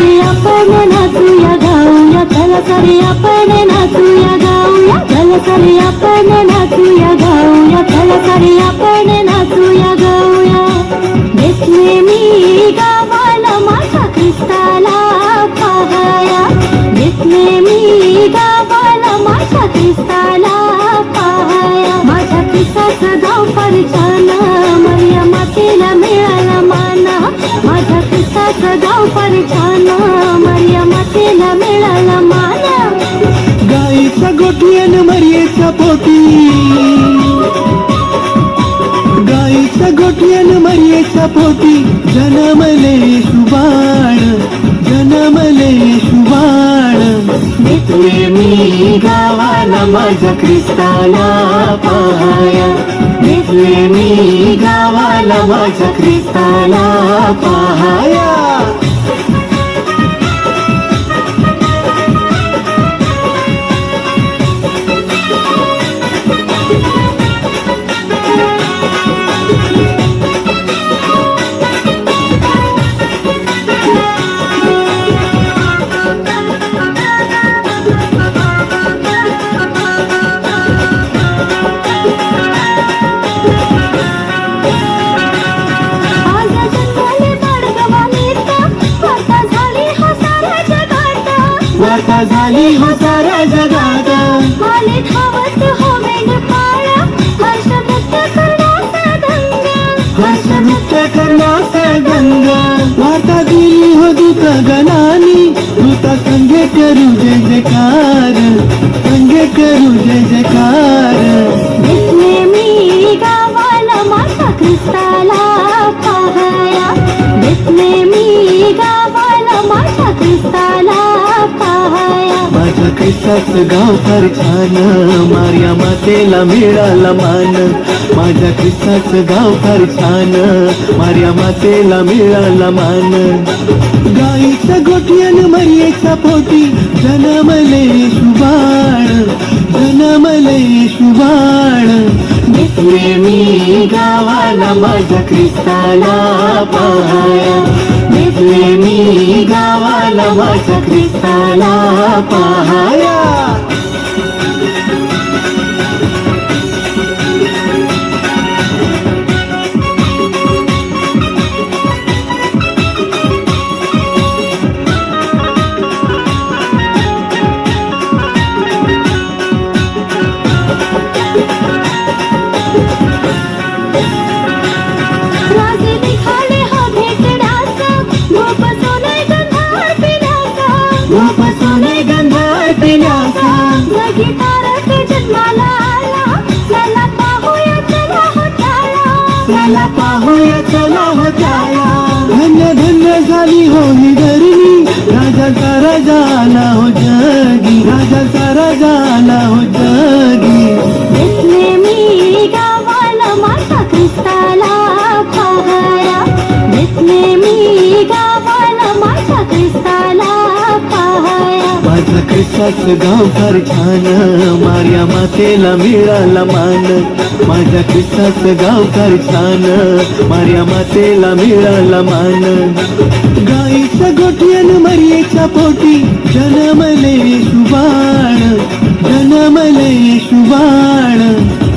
सारे आपण नाचूया गाऊया, चला सारे आपण नाचूया गाऊया, चला सारे आपण नाचूया गाऊया, चला सारे आपण नाचूया गाऊया. घेतले मी गावाला माझ्या ख्रिस्ताला पाहाया, घेतले मी गावाला माझ्या ख्रिस्ताला पाहाया. माझ्या ख्रिस्ताचं गाव फार छान, मरिया मातेला मिळाला मान. माझ्या ख्रिस्ताचं गाव फार छान, मरिया मातेला मिळाला मान. गाईचा गोठी अन मरियेच्या पोटी, गाईचा गोठी अन मरियेच्या पोटी जन्मले शुभाण, जन्मले शुभाण. घेतले मी गावाला माझ्या ख्रिस्ताला पाहाया, घेतले मी गावाला माझ्या ख्रिस्ताला पाहाया. वार्ता झाली हो साऱ्या जगात, आले धावत हो मेंढपाळ, हर्ष व्यक्त करण्याचा दंग, हर्ष व्यक्त करण्याचा गंग. वार्ता दिली हो दूत गणानी, दूत संगे करू जय जयकार, संगे करू जय जयकार. घेतले मी गावाला माझ्या ख्रिस्ताला पाहाया, घेतले मी गावाला माझ्या ख्रिस्ताला पाहाया. माझ्या ख्रिस्ताचं गाव फार छान, मारिया मातेला मिळाला मान. माझ्या ख्रिस्ताचं गाव फार छान, मारिया मातेला मिळाला मान. गाईच्या गोठी अन मरियेच्या पोटी जन्मले शुभाण, जन्मले शुभाण. घेतले मी गावाला माझ्या ख्रिस्ताला पाहाया, घेतले मी गावाला माझ्या ख्रिस्ताला पाहाया. राजे निघाले हो भेटण्याचा, गोप सोने गंधार पिण्याचा, गोप सोने गंधार पिण्याचा. जगी तारक जन्माला आला, चला पाहूया चला हो त्याला, चला पाहूया चला हो त्याला. धन्य धन्य झाली हो ही धरणी, राजाचा राजा आला हो जगी, राजाचा राजा आला हो जगी. घेतले मी गावाला माझ्या ख्रिस्ताला पाहाया, घेतले मी गावाला माझ्या ख्रिस्ताला पाहाया. माझ्या ख्रिस्ताचं गाव फार छान, मारिया मातेला मिळाला मान. माझ्या ख्रिस्ताचं गाव फार छान, मारिया मातेला मिळाला मान. गाईच्या गोठी अन मरियेच्या पोटी जन्मले शुभाण, जन्मले शुभाण.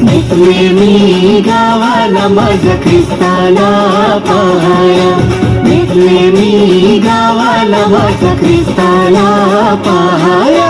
घेतले मी गावाला माझ्या ख्रिस्ताला पाहाया, घेतले मी गावाला माझ्या ख्रिस्ताला पाहाया.